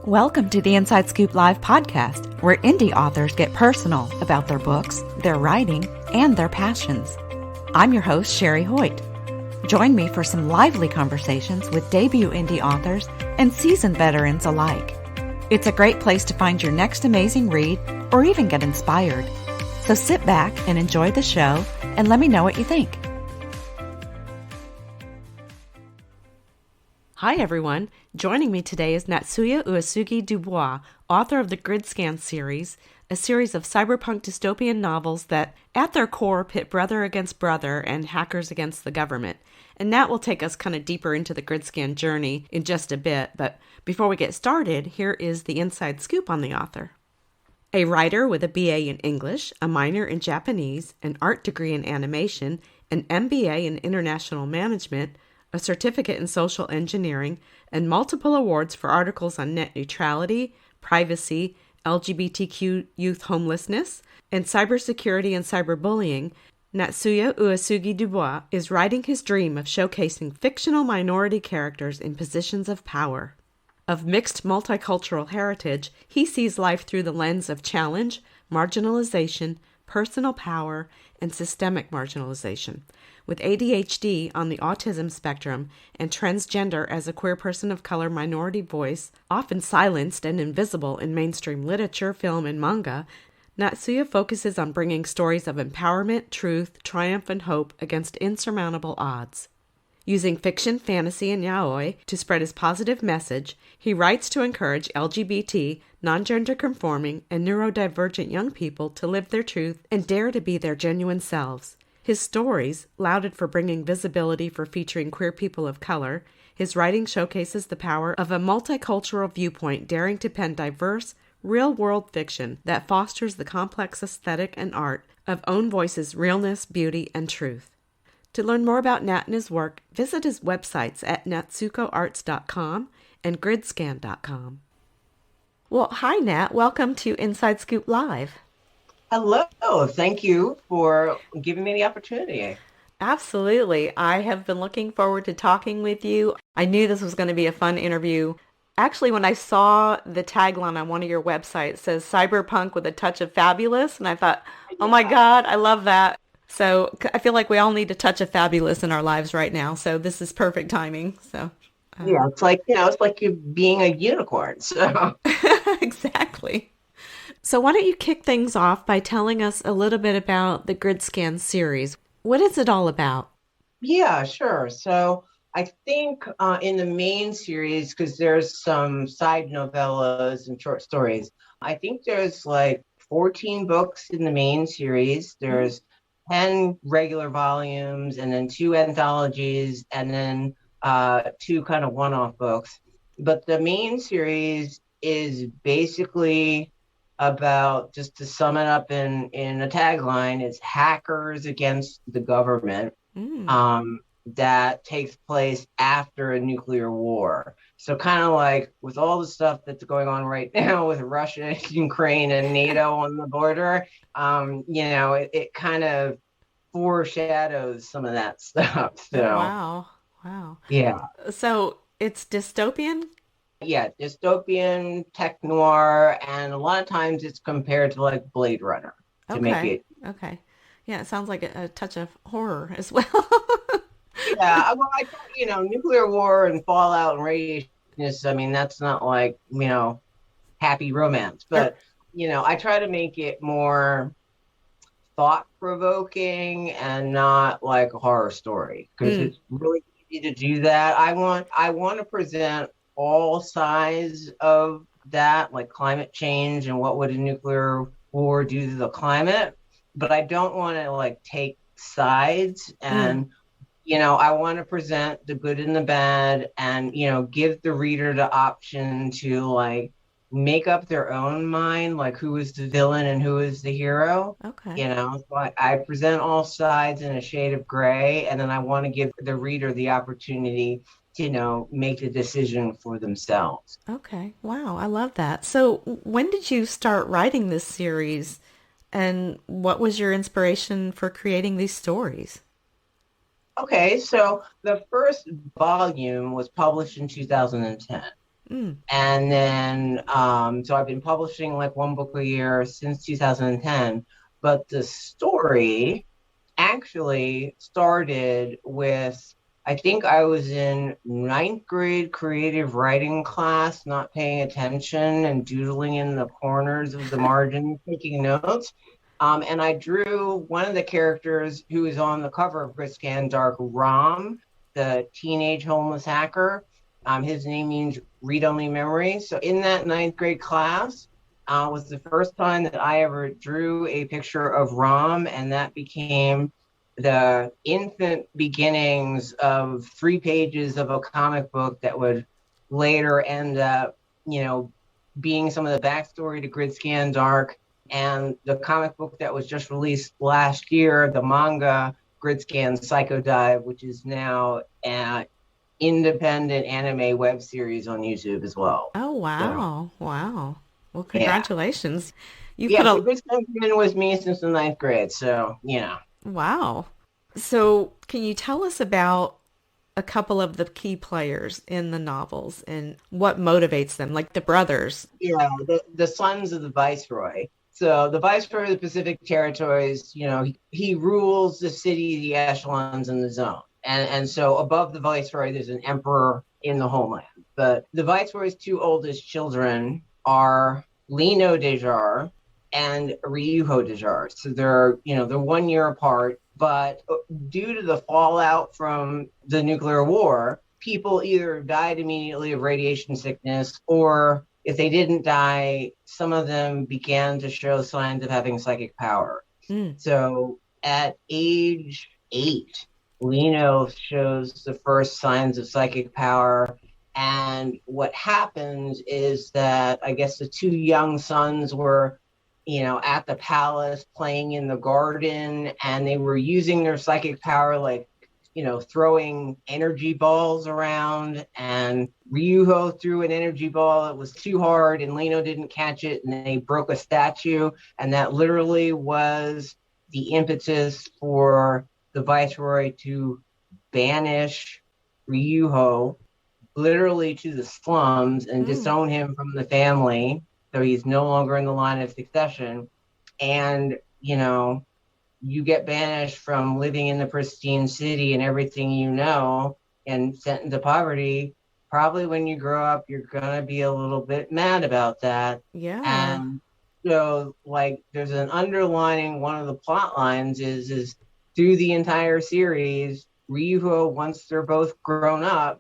Welcome to the Inside Scoop Live podcast, where indie authors get personal about their books, their writing, and their passions. I'm your host, Sherry Hoyt. Join me for some lively conversations with debut indie authors and seasoned veterans alike. It's a great place to find your next amazing read or even get inspired. So sit back and enjoy the show and let me know what you think. Hi everyone, joining me today is Natsuya Uesugi DuBois, author of the Grydscaen Series, a series of cyberpunk dystopian novels that, at their core, pit brother against brother and hackers against the government. And Nat will take us kind of deeper into the Grydscan journey in just a bit, but before we get started, here is the inside scoop on the author. A writer with a BA in English, a minor in Japanese, an art degree in animation, an MBA in international management, a certificate in social engineering, and multiple awards for articles on net neutrality, privacy, LGBTQ youth homelessness, and cybersecurity and cyberbullying, Natsuya Uesugi DuBois is writing his dream of showcasing fictional minority characters in positions of power. Of mixed multicultural heritage, he sees life through the lens of challenge, marginalization, personal power, and systemic marginalization. With ADHD on the autism spectrum and transgender as a queer person of color minority voice, often silenced and invisible in mainstream literature, film, and manga, Natsuya focuses on bringing stories of empowerment, truth, triumph, and hope against insurmountable odds. Using fiction, fantasy, and yaoi to spread his positive message, he writes to encourage LGBT, non-gender conforming, and neurodivergent young people to live their truth and dare to be their genuine selves. His stories, lauded for bringing visibility for featuring queer people of color, his writing showcases the power of a multicultural viewpoint daring to pen diverse, real-world fiction that fosters the complex aesthetic and art of own voices' realness, beauty, and truth. To learn more about Nat and his work, visit his websites at natsukoarts.com and gridscan.com. Well, hi, Nat. Welcome to Inside Scoop Live. Hello. Thank you for giving me the opportunity. Absolutely. I have been looking forward to talking with you. I knew this was going to be a fun interview. Actually, when I saw the tagline on one of your websites, it says cyberpunk with a touch of fabulous, and I thought, oh my God, I love that. So I feel like we all need a touch of fabulous in our lives right now. So this is perfect timing. So yeah, it's like, it's like you being a unicorn. So exactly. So why don't you kick things off by telling us a little bit about the Grydscan series? What is it all about? Yeah, sure. So I think in the main series, because there's some side novellas and short stories, I think there's like 14 books in the main series. There's 10 regular volumes and then 2 anthologies and then 2 kind of one-off books. But the main series is basically about, just to sum it up in a tagline, it's hackers against the government. That takes place after a nuclear war. So kind of like with all the stuff that's going on right now with Russia, Ukraine, and NATO on the border, it kind of foreshadows some of that stuff. So, Wow. Yeah. So it's dystopian? Yeah, dystopian, tech noir, and a lot of times it's compared to like Blade Runner to make it. Okay. Yeah, it sounds like a touch of horror as well. Yeah, well, I thought, nuclear war and fallout and radiation is, I mean, that's not like, happy romance. But, I try to make it more thought-provoking and not like a horror story because it's really easy to do that. I want to present all sides of that, like climate change and what would a nuclear war do to the climate. But I don't want to like take sides and I want to present the good and the bad and, give the reader the option to like make up their own mind, like who is the villain and who is the hero. Okay. So I present all sides in a shade of gray, and then I want to give the reader the opportunity to, make the decision for themselves. Okay. Wow, I love that. So when did you start writing this series, and what was your inspiration for creating these stories? Okay, so the first volume was published in 2010. Mm. And then, so I've been publishing like one book a year since 2010. But the story actually started with, I think I was in ninth grade creative writing class, not paying attention and doodling in the corners of the margin, taking notes. And I drew one of the characters who is on the cover of Grydscan Dark, Rom, the teenage homeless hacker. His name means read only memory. So in that ninth grade class, was the first time that I ever drew a picture of Rom, and that became the infant beginnings of 3 pages of a comic book that would later end up, being some of the backstory to Gridscan Dark and the comic book that was just released last year, the manga Gridscan Psycho Dive, which is now an independent anime web series on YouTube as well. Oh, So, wow. Wow. Well, yeah. congratulations. You put Yeah, so a Gridscan been with me since the ninth grade. So, wow. So, can you tell us about a couple of the key players in the novels and what motivates them, like the brothers? yeah, the sons of the viceroy. So the viceroy of the Pacific Territories, he rules the city, the echelons, and the zone. And so above the viceroy, there's an emperor in the homeland. But the viceroy's two oldest children are Lino Dejar and Ryuho Dejar. So they're 1 year apart. But due to the fallout from the nuclear war, people either died immediately of radiation sickness, or if they didn't die, some of them began to show signs of having psychic power. Mm. So at age 8, Lino shows the first signs of psychic power. And what happens is that I guess the two young sons were, at the palace playing in the garden, and they were using their psychic power, like, throwing energy balls around, and Ryuho threw an energy ball. It was too hard, and Lino didn't catch it, and they broke a statue. And that literally was the impetus for the viceroy to banish Ryuho literally to the slums and Mm. disown him from the family. So he's no longer in the line of succession. And, you get banished from living in the pristine city and everything and sent into poverty. Probably when you grow up, you're going to be a little bit mad about that. Yeah. And so, like, there's an underlining, one of the plot lines is through the entire series, Ryuho, once they're both grown up,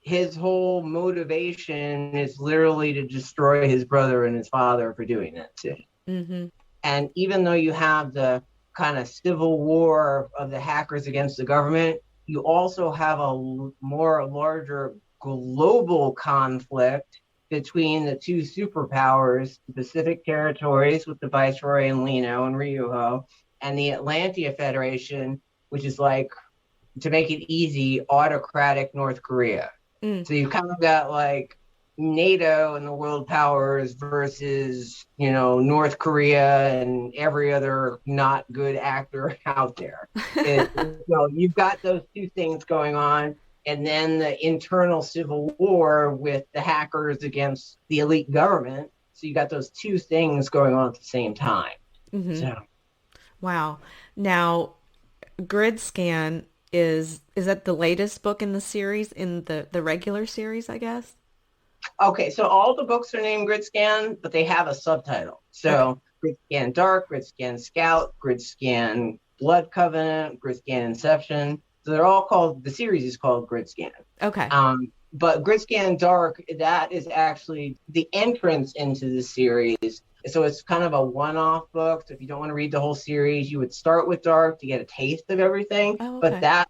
his whole motivation is literally to destroy his brother and his father for doing that too. Mm-hmm. And even though you have the kind of civil war of the hackers against the government, you also have a larger global conflict between the two superpowers, the Pacific Territories with the Viceroy and Lino and Ryuho, and the Atlantia Federation, which is like, to make it easy, autocratic North Korea. Mm. So you kind of got like NATO and the world powers versus, North Korea and every other not good actor out there. You've got those two things going on. And then the internal civil war with the hackers against the elite government. So you got those two things going on at the same time. Mm-hmm. So, Wow. Now, Gridscan is that the latest book in the series, in the regular series, I guess? okay, so all the books are named Gridscan, but they have a subtitle. Okay. So Gridscan Dark, Gridscan Scout, Gridscan Blood Covenant, Gridscan Inception. So they're all called, the series is called Gridscan. Okay. But Gridscan Dark, that is actually the entrance into the series. So it's kind of a one-off book. So if you don't want to read the whole series, you would start with Dark to get a taste of everything. Oh, But okay.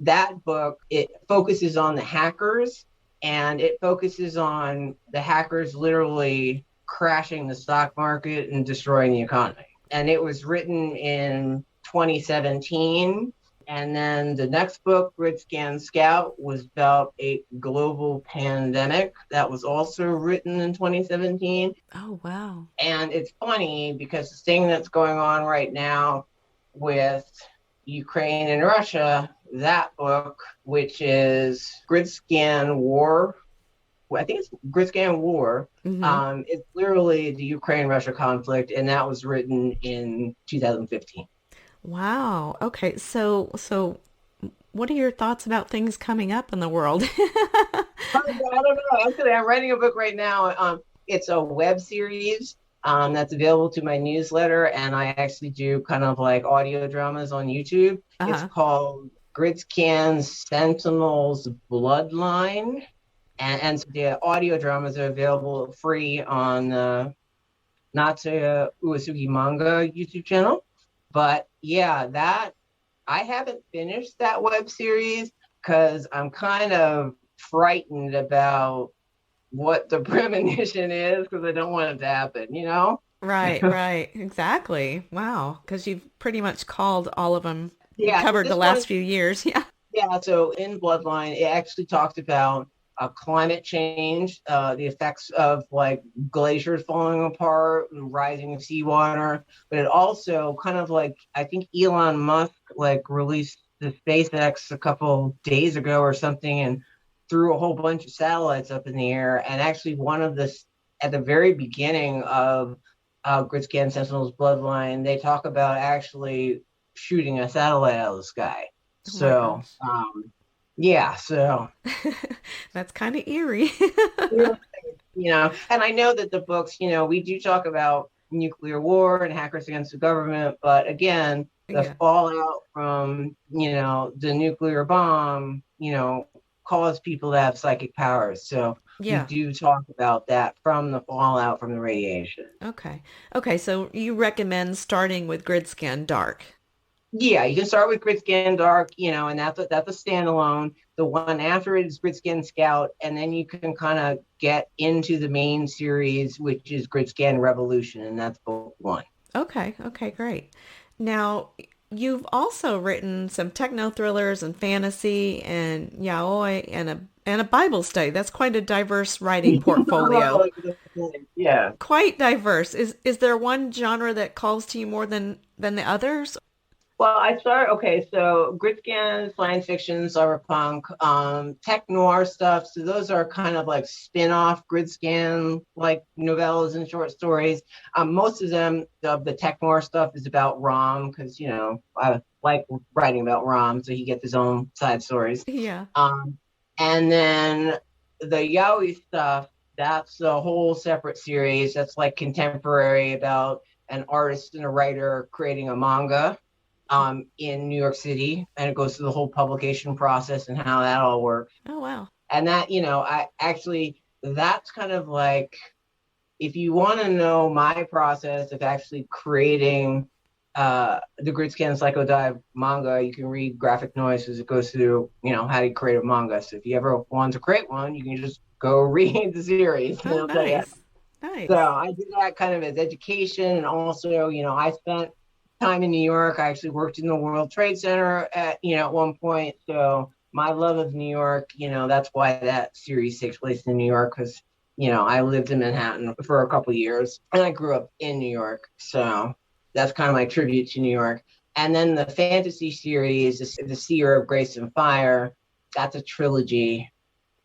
that book, it focuses on the hackers, and it focuses on the hackers literally crashing the stock market and destroying the economy. And it was written in 2017. And then the next book, Gridscan Scout, was about a global pandemic that was also written in 2017. Oh, wow. And it's funny because the thing that's going on right now with Ukraine and Russia, that book, which is Gridscan War, I think it's Grydscaen War. Mm-hmm. It's literally the Ukraine-Russia conflict, and that was written in 2015. Wow. Okay. So what are your thoughts about things coming up in the world? I don't know. Actually, I'm writing a book right now. It's a web series that's available to my newsletter, and I actually do kind of like audio dramas on YouTube. It's Uh-huh. called Grydscan Sentinel's Bloodline, and the audio dramas are available free on the Natsuya Uesugi manga YouTube channel. But yeah, that I haven't finished that web series because I'm kind of frightened about what the premonition is because I don't want it to happen, you know? Right, right. Exactly. Wow. Because you've pretty much called all of them, Yeah, covered the this one, last few years. Yeah. yeah. So in Bloodline, it actually talked about climate change, the effects of like glaciers falling apart and rising seawater, but it also kind of like I think Elon Musk like released the SpaceX a couple days ago or something and threw a whole bunch of satellites up in the air. And actually, one of the at the very beginning of Gridscan Sentinel's Bloodline, they talk about actually shooting a satellite out of the sky. Oh my So, gosh. yeah, so That's kind of eerie. you and I know that the books, we do talk about nuclear war and hackers against the government, but again, the Yeah. fallout from, the nuclear bomb, caused people to have psychic powers. So we Yeah. do talk about that from the fallout from the radiation. Okay. Okay. So you recommend starting with Gridscan Dark. Yeah, you can start with Gridscan Dark, and that's a standalone. The one after it is Gridscan Scout, and then you can kind of get into the main series, which is Gridscan Revolution, and that's book one. Okay. Okay. Great. Now, you've also written some techno thrillers and fantasy and yaoi and a Bible study. That's quite a diverse writing portfolio. Yeah. Quite diverse. Is there one genre that calls to you more than the others? Well, okay, so Grydscan, science fiction, cyberpunk, tech noir stuff. So those are kind of like spin-off Grydscan, like novellas and short stories. Most of them, the tech noir stuff is about Rom, because, I like writing about Rom, so he gets his own side stories. Yeah. Um, and then the yaoi stuff, that's a whole separate series. That's like contemporary about an artist and a writer creating a manga in New York City, and it goes through the whole publication process and how that all works. Oh wow. And that, I actually, that's kind of like, if you want to know my process of actually creating the Gridscan Psycho Dive manga, you can read Graphic Noise as it goes through, how do you create a manga. So if you ever want to create one, you can just go read the series and Oh it'll tell you. nice. So Nice. I did that kind of as education, and also, I spent time in New York. I actually worked in the World Trade Center at one point. So my love of New York, that's why that series takes place in New York, because, I lived in Manhattan for a couple of years and I grew up in New York. So that's kind of my tribute to New York. And then the fantasy series, The Seer of Grace and Fire, that's a trilogy.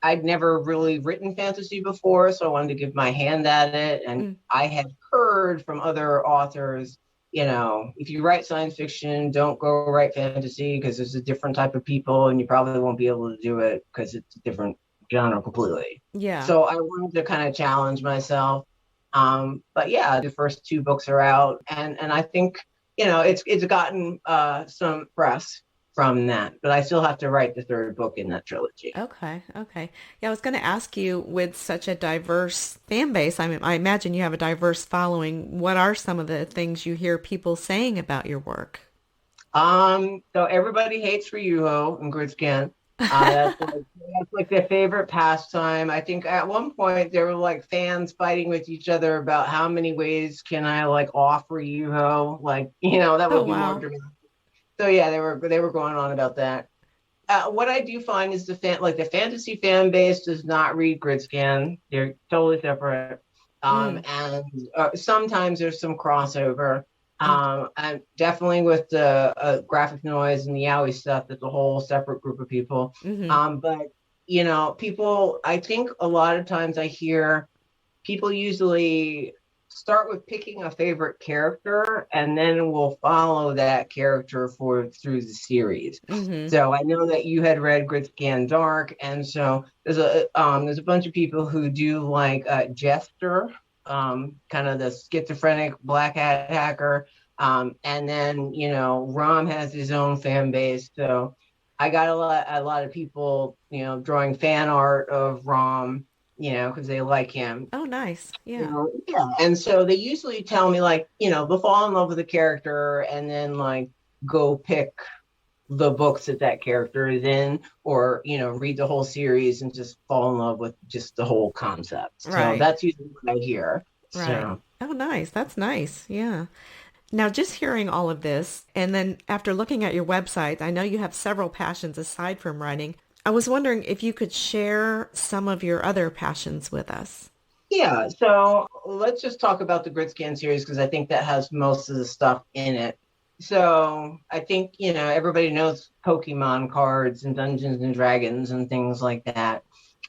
I'd never really written fantasy before, so I wanted to give my hand at it. And Mm. I had heard from other authors, if you write science fiction, don't go write fantasy because there's a different type of people and you probably won't be able to do it because it's a different genre completely. Yeah. So I wanted to kind of challenge myself. But yeah, the first two books are out, and I think it's gotten some press from that, but I still have to write the third book in that trilogy. Okay. Okay. Yeah, I was going to ask you, with such a diverse fan base, I imagine you have a diverse following. What are some of the things you hear people saying about your work? So everybody hates Ryuho and Gridscan. That's like their favorite pastime. I think at one point there were like fans fighting with each other about how many ways can I like off Ryuho, like that Oh would be more wow. dramatic. So yeah, they were going on about that. What I do find is the fantasy fan base does not read Gridscan. They're totally separate. Mm. And sometimes there's some crossover. Okay. And definitely with the graphic noise and the yaoi stuff, that's a whole separate group of people. Mm-hmm. But people, I think a lot of times I hear people usually start with picking a favorite character and then we'll follow that character for through the series. Mm-hmm. So I know that you had read Gridscan Dark, and so there's a bunch of people who do like Jester, kind of the schizophrenic black hat hacker, and then Rom has his own fan base. So I got a lot of people drawing fan art of Rom, because they like him. Oh, nice. Yeah. Yeah. And so they usually tell me like, they'll fall in love with the character and then like go pick the books that that character is in, or read the whole series and just fall in love with just the whole concept. So Right. that's usually what I hear. Right. So Oh, nice. That's nice. Yeah. Now, just hearing all of this, and then after looking at your website, I know you have several passions aside from writing. I was wondering if you could share some of your other passions with us. yeah, so let's just talk about the Grydscan series because I think that has most of the stuff in it. So I think everybody knows Pokemon cards and Dungeons and Dragons and things like that.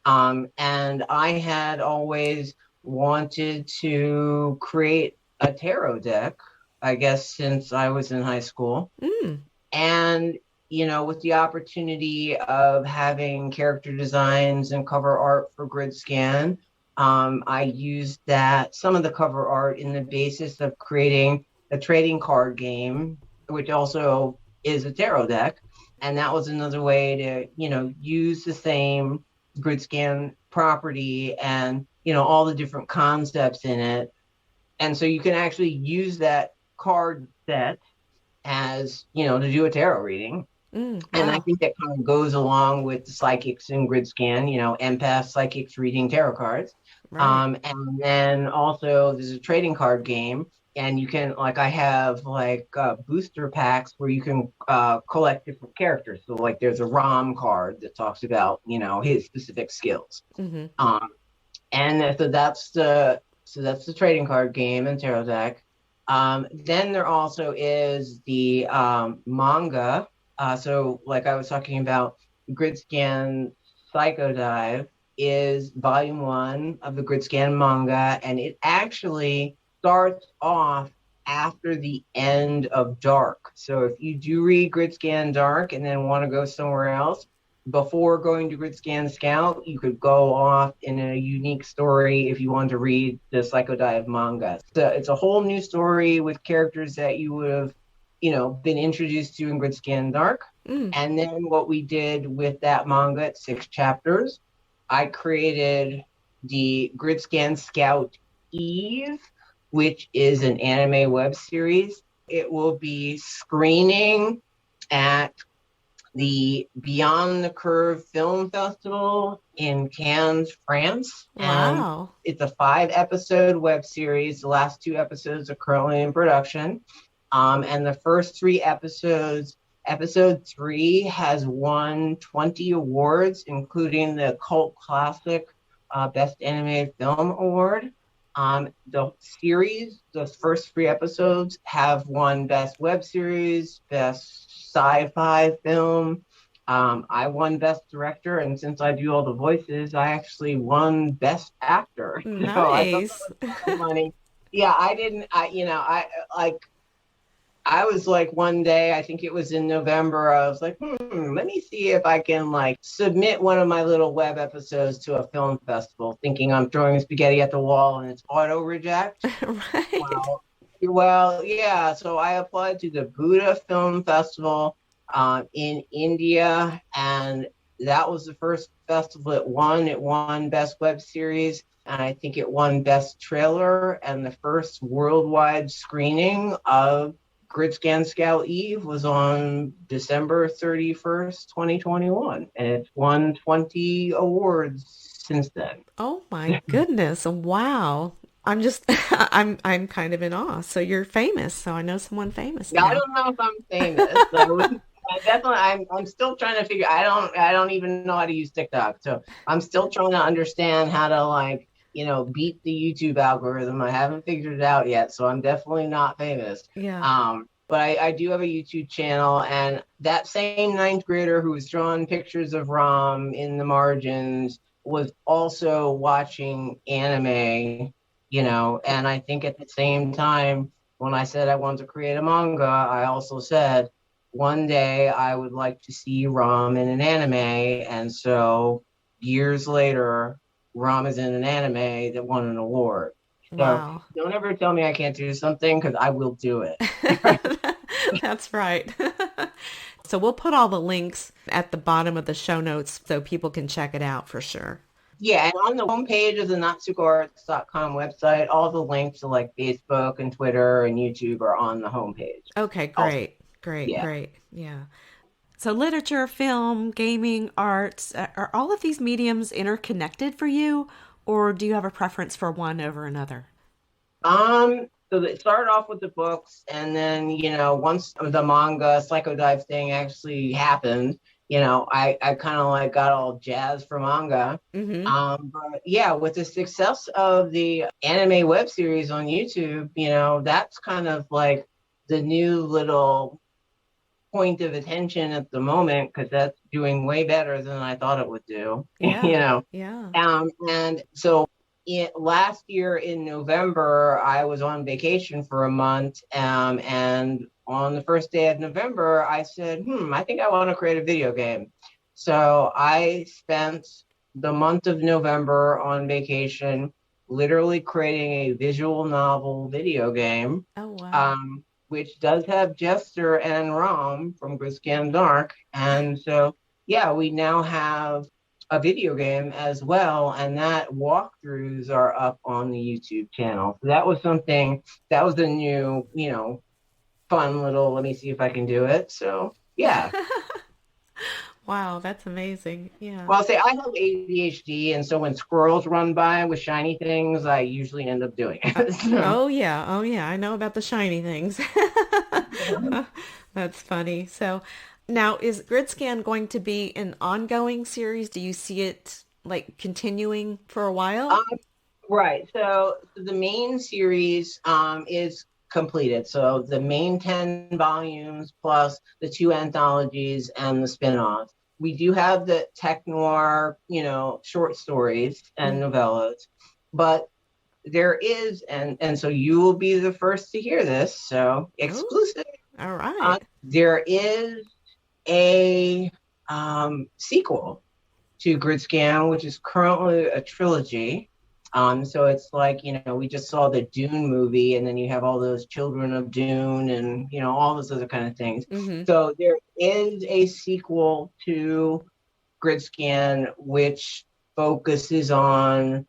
And I had always wanted to create a tarot deck, I guess, since I was in high school. Mm. And, with the opportunity of having character designs and cover art for Gridscan, I used some of the cover art in the basis of creating a trading card game, which also is a tarot deck. And that was another way to, use the same Gridscan property and, all the different concepts in it. And so you can actually use that card set as, to do a tarot reading. Mm. And I Wow. think that kind of goes along with the psychics in Gridscan, empath psychics reading tarot cards. Right. And then also there's a trading card game, and you can like I have like booster packs where you can collect different characters. So like there's a Rom card that talks about his specific skills. Mm-hmm. Um, and so that's the trading card game and tarot deck. Then there also is the manga. So, like I was talking about, Gridscan Psycho Dive is volume one of the Gridscan manga, and it actually starts off after the end of Dark. So, if you do read Gridscan Dark and then want to go somewhere else, before going to Gridscan Scout, you could go off in a unique story if you want to read the Psycho Dive manga. So it's a whole new story with characters that you would have, been introduced to in Gridscan Dark. Mm. And then what we did with that manga, it's 6 chapters. I created the Gridscan Scout Eve, which is an anime web series. It will be screening at the Beyond the Curve Film Festival in Cannes, France. And Wow. it's a 5-episode web series. The last 2 episodes are currently in production. And the first 3 episodes, episode 3 has won 20 awards, including the Cult Classic Best Animated Film Award. The series, those first 3 episodes have won Best Web Series, Best Sci-Fi Film. I won Best Director, and since I do all the voices, I actually won Best Actor. So I thought that Nice. was kind of funny. Yeah, I didn't. I was like one day, I think it was in November, I was like, let me see if I can like submit one of my little web episodes to a film festival, thinking I'm throwing spaghetti at the wall and it's auto reject. Right. Well, yeah. So I applied to the Buddha Film Festival in India, and that was the first festival it won. It won Best Web Series, and I think it won Best Trailer. And the first worldwide screening of Gridscan Scout Eve was on December 31st, 2021, and it's won 20 awards since then. Oh my goodness. Wow. I'm just I'm kind of in awe. So you're famous. So I know someone famous Yeah, I now. don't know if I'm famous. I definitely, I'm still trying to figure. I don't even know how to use TikTok. So I'm still trying to understand how to like, beat the YouTube algorithm. I haven't figured it out yet. So I'm definitely not famous. Yeah. But I do have a YouTube channel, and that same ninth grader who was drawing pictures of Rom in the margins was also watching anime, and I think at the same time, when I said I wanted to create a manga, I also said one day I would like to see Rom in an anime. And so years later, Rom is in an anime that won an award. So Wow. don't ever tell me I can't do something because I will do it. That's right. So we'll put all the links at the bottom of the show notes so people can check it out for sure. Yeah, and on the homepage of the natsukoarts.com website, all the links to like Facebook and Twitter and YouTube are on the homepage. Okay, Also, great. Great, yeah. great. Yeah. So literature, film, gaming, arts, are all of these mediums interconnected for you, or do you have a preference for one over another? So it started off with the books, and then, once the manga Psycho Dive thing actually happened, I kind of like got all jazzed for manga. Mm-hmm. But yeah, with the success of the anime web series on YouTube, that's kind of like the new little point of attention at the moment because that's doing way better than I thought it would do. Yeah. Yeah. And so last year in November, I was on vacation for a month. And on the first day of November, I said, I think I want to create a video game. So I spent the month of November on vacation, literally creating a visual novel video game. Oh, wow. Which does have Jester and Rom from Grydscan Dark. And so, yeah, we now have a video game as well, and that walkthroughs are up on the YouTube channel. So that was something that was a new, fun little, let me see if I can do it. So, yeah. Wow, that's amazing. Yeah. Well, I'll say I have ADHD, and so when squirrels run by with shiny things, I usually end up doing it. So, Oh, yeah. Oh, yeah. I know about the shiny things. That's funny. So now is Gridscan going to be an ongoing series? Do you see it like continuing for a while? um, right. So the main series is completed. So the main 10 volumes plus the two anthologies and the spin-offs. We do have the tech noir, short stories and Mm. novellas, but there is, and so you will be the first to hear this. So Oh, exclusive. all right. There is a sequel to Gridscan, which is currently a trilogy. So it's like, we just saw the Dune movie, and then you have all those children of Dune and, all those other kind of things. Mm-hmm. So there is a sequel to Gridscan, which focuses on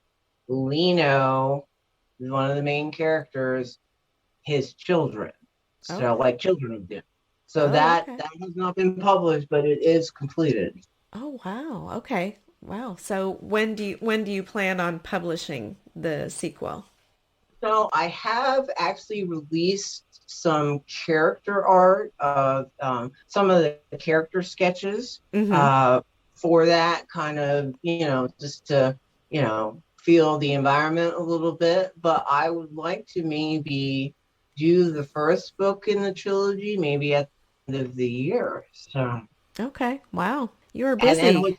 Lino, one of the main characters, his children. So Okay. like Children of Dune. So Oh, that okay. that has not been published, but it is completed. Oh, wow. Okay. Wow. So when do you plan on publishing the sequel? So I have actually released some character art of some of the character sketches Mm-hmm. uh, for that kind of, just to, feel the environment a little bit. But I would like to maybe do the first book in the trilogy, maybe at the end of the year. So. Okay. Wow. You were And busy. what's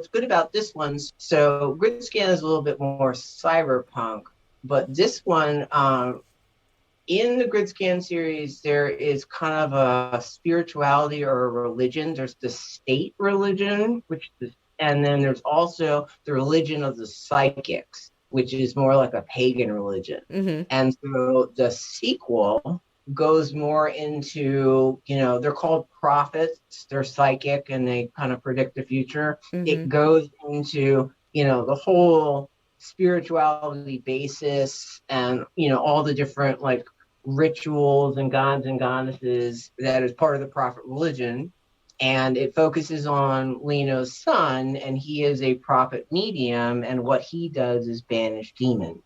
good about this one, so Gridscan is a little bit more cyberpunk, but this one, in the Gridscan series, there is kind of a spirituality or a religion. There's the state religion, and then there's also the religion of the psychics, which is more like a pagan religion. Mm-hmm. And so the sequel goes more into, they're called prophets, they're psychic and they kind of predict the future. Mm-hmm. It goes into, the whole spirituality basis and, all the different like rituals and gods and goddesses that is part of the prophet religion. And it focuses on Leno's son, and he is a prophet medium, and what he does is banish demons.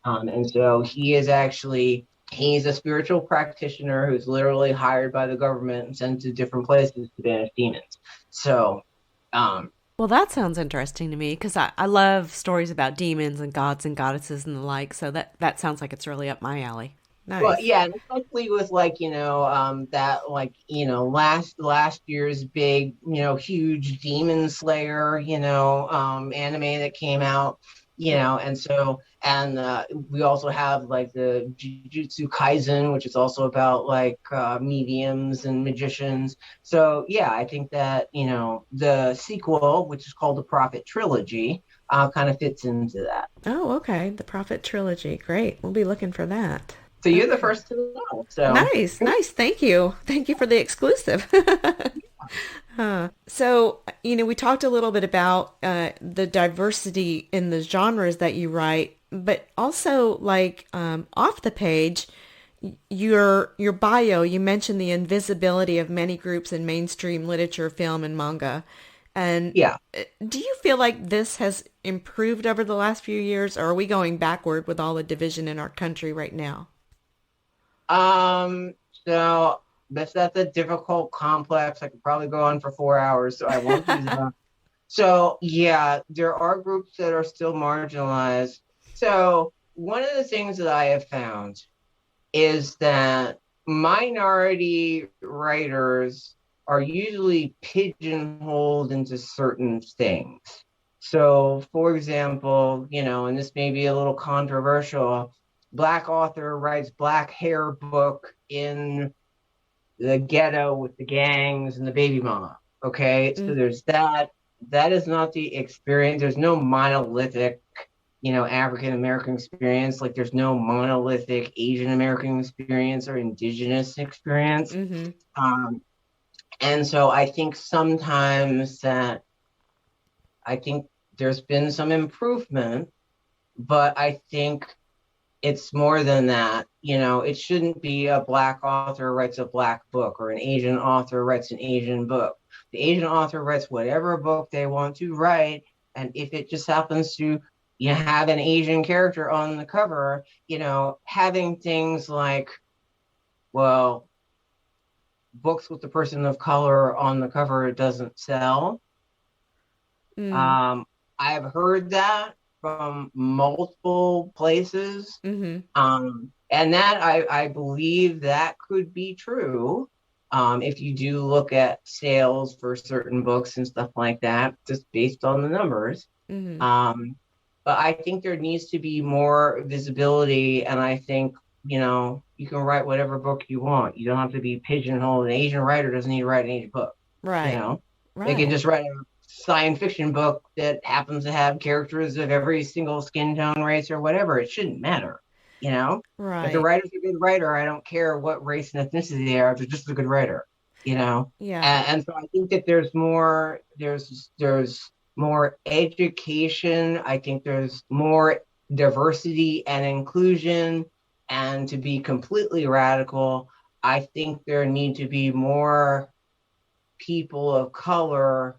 And so he's a spiritual practitioner who's literally hired by the government and sent to different places to banish demons. So, um, Well, that sounds interesting to me because I love stories about demons and gods and goddesses and the like. So that sounds like it's really up my alley. Well, Nice. yeah, and especially with like, that like, last year's big, huge Demon Slayer, anime that came out, and so and we also have like the Jujutsu Kaisen, which is also about like mediums and magicians. So yeah, I think that, the sequel, which is called the Prophet Trilogy, kind of fits into that. Oh, okay. The Prophet Trilogy. Great. We'll be looking for that. So you're the Okay. first to know. So Nice, nice. Thank you. Thank you for the exclusive. So, we talked a little bit about the diversity in the genres that you write, but also like off the page, your bio, you mentioned the invisibility of many groups in mainstream literature, film, and manga. And yeah. do you feel like this has improved over the last few years, or are we going backward with all the division in our country right now? Um, so that's a difficult complex. I could probably go on for 4 hours, so I won't do that. So yeah, there are groups that are still marginalized. So one of the things that I have found is that minority writers are usually pigeonholed into certain things. So, for example, and this may be a little controversial, Black author writes Black hair book in the ghetto with the gangs and the baby mama. Okay, so Mm, there's that. That is not the experience. There's no monolithic, African American experience. Like there's no monolithic Asian American experience or indigenous experience. mm-hmm. Um, and so I think sometimes that I think there's been some improvement, but I think it's more than that. It shouldn't be a Black author writes a Black book or an Asian author writes an Asian book. The Asian author writes whatever book they want to write. And if it just happens to, have an Asian character on the cover, having things like, well, books with the person of color on the cover doesn't sell. Mm, Um, I've heard that from multiple places. mm-hmm. And that I believe that could be true. If you do look at sales for certain books and stuff like that, just based on the numbers. Mm-hmm. Um, but I think there needs to be more visibility. And I think, you can write whatever book you want. You don't have to be pigeonholed. An Asian writer doesn't need to write an Asian book. You Right. know, they can Right. just write a science fiction book that happens to have characters of every single skin tone, race, or whatever. It shouldn't matter. You know, if the Right. writer's a good writer, I don't care what race and ethnicity they are. If they're just a good writer, you know. Yeah. And so I think that there's more education. I think there's more diversity and inclusion. And to be completely radical, I think there need to be more people of color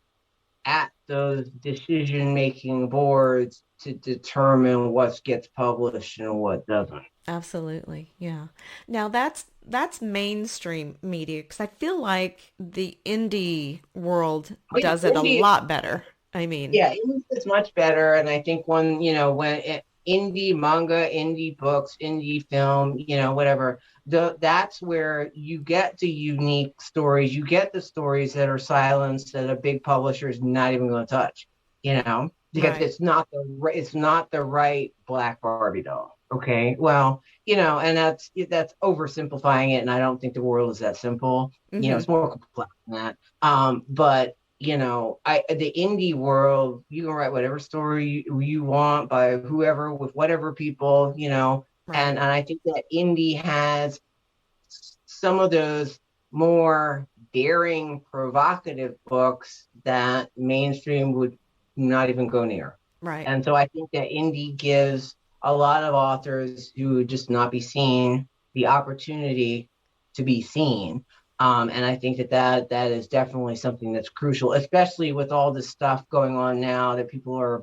at those decision making boards to determine what gets published and what doesn't. Absolutely. Yeah. Now that's mainstream media because I feel like the indie world Oh, yeah, does it a indie, lot better. I mean, yeah, indie is much better. And I think indie manga, indie books, indie film, whatever, that's where you get the unique stories. You get the stories that are silenced that a big publisher is not even going to touch, because right. it's not the right Black Barbie doll. Okay, well, and that's oversimplifying it, and I don't think the world is that simple. Mm-hmm. It's more complex than that. But I the indie world, you can write whatever story you want by whoever with whatever people, and Right. I think that indie has some of those more daring, provocative books that mainstream would not even go near. Right. And so I think that indie gives a lot of authors who would just not be seen the opportunity to be seen. And I think that is definitely something that's crucial, especially with all this stuff going on now that people are,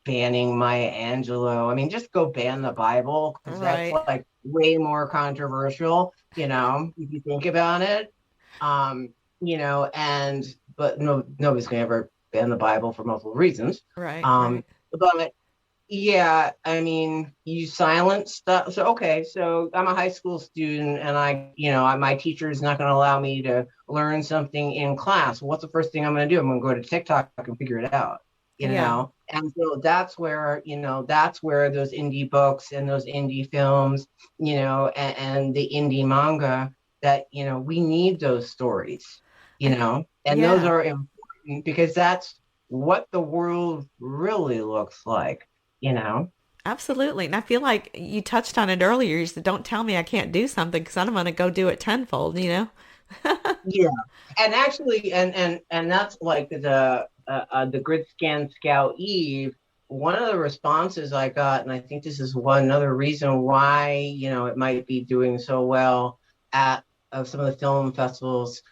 banning Maya Angelou. I mean, just go ban the Bible because that's Right. like way more controversial, if you think about it. And but no, nobody's gonna ever ban the Bible for multiple reasons. Right. Um, Right. but Yeah, I mean, you silence stuff. So, okay, so I'm a high school student and my teacher is not going to allow me to learn something in class. What's the first thing I'm going to do? I'm going to go to TikTok and figure it out, Yeah. And so that's where those indie books and those indie films, and the indie manga that, we need those stories, I, and those yeah. are important because that's what the world really looks like you know? Absolutely. And I feel like you touched on it earlier. You said, don't tell me I can't do something because I'm going to go do it tenfold, you know? Yeah. And actually, and that's like the Gridscan Scout Eve. One of the responses I got, and I think this is another reason why, it might be doing so well at some of the film festivals,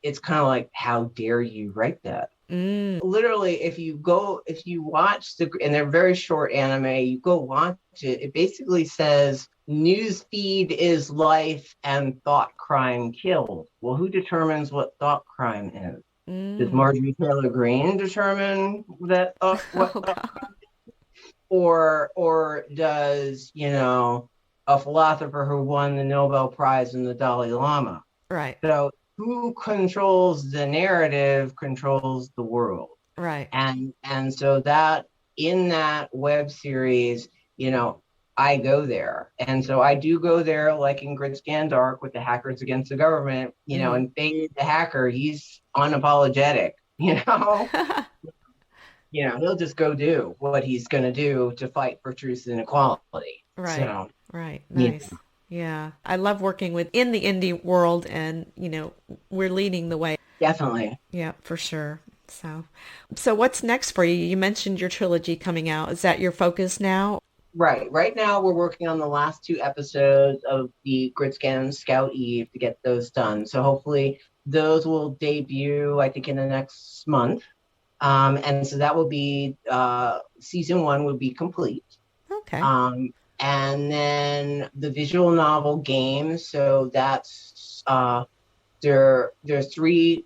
it's kind of like, how dare you write that? Mm, Literally, if you watch and they're very short anime, you go watch it, it basically says news feed is life and thought crime kills. Well, who determines what thought crime is? Does mm. Marjorie Taylor Greene determine that what Oh, God. or does, a philosopher who won the Nobel Prize in the Dalai Lama? Right. So who controls the narrative controls the world. Right. And so that in that web series, I go there. And so I do go there like in Gridscan Dark with the hackers against the government, Mm. and Fade the hacker, he's unapologetic, he'll just go do what he's gonna do to fight for truth and equality. Right. So Right. yeah, Nice. Yeah. I love working with in the indie world and, we're leading the way. definitely. Yeah, for sure. So what's next for you? You mentioned your trilogy coming out. Is that your focus now? Right. Right now, we're working on the last two episodes of the Gridscan Scout Eve to get those done. So hopefully, those will debut, I think, in the next month. And so that will be season one will be complete. Okay. Um, and then the visual novel game. So that's there's three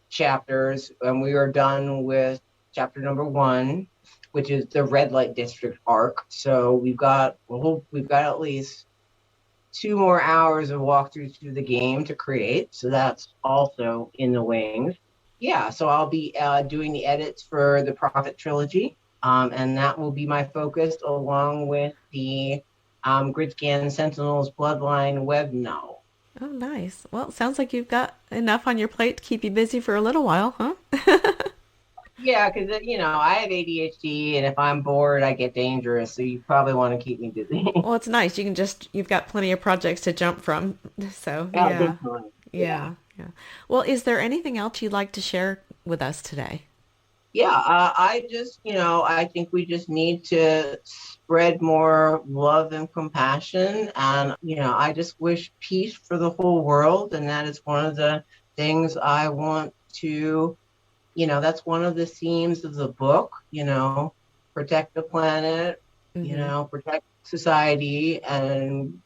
chapters, and we are done with chapter number one, which is the red light district arc. So we've got at least 2 more hours of walkthrough through the game to create. So that's also in the wings. Yeah, so I'll be doing the edits for the Prophet trilogy, and that will be my focus along with the Gridscan Sentinels Bloodline web novel. Oh, nice. Well, it sounds like you've got enough on your plate to keep you busy for a little while, huh? Yeah, because I have ADHD, and if I'm bored, I get dangerous. So you probably want to keep me busy. Well, it's nice. You've got plenty of projects to jump from. So, Yeah, yeah. definitely. Yeah, Yeah. Yeah. Well, is there anything else you'd like to share with us today? yeah. I just, I think we just need to spread more love and compassion, and I just wish peace for the whole world, and that is one of the things I want to. That's one of the themes of the book. Protect the planet. Mm-hmm. Protect society and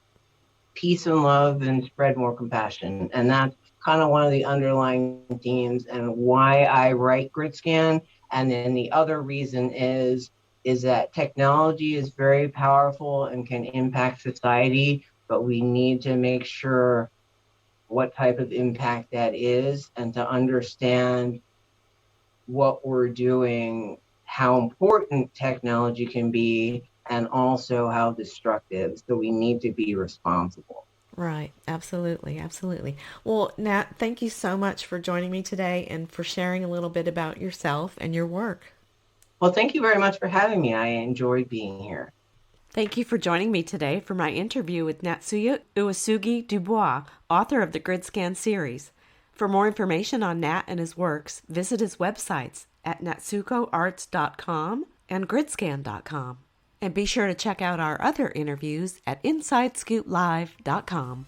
peace and love and spread more compassion. And that's kind of one of the underlying themes and why I write Gridscan. And then the other reason is that technology is very powerful and can impact society, but we need to make sure what type of impact that is and to understand what we're doing, how important technology can be, and also how destructive. So we need to be responsible. Right. Absolutely. Absolutely. Well, Nat, thank you so much for joining me today and for sharing a little bit about yourself and your work. Well, thank you very much for having me. I enjoyed being here. Thank you for joining me today for my interview with Natsuya Uesugi DuBois, author of the Grydscan Series. For more information on Nat and his works, visit his websites at natsukoarts.com and gridscan.com. And be sure to check out our other interviews at InsideScoopLive.com.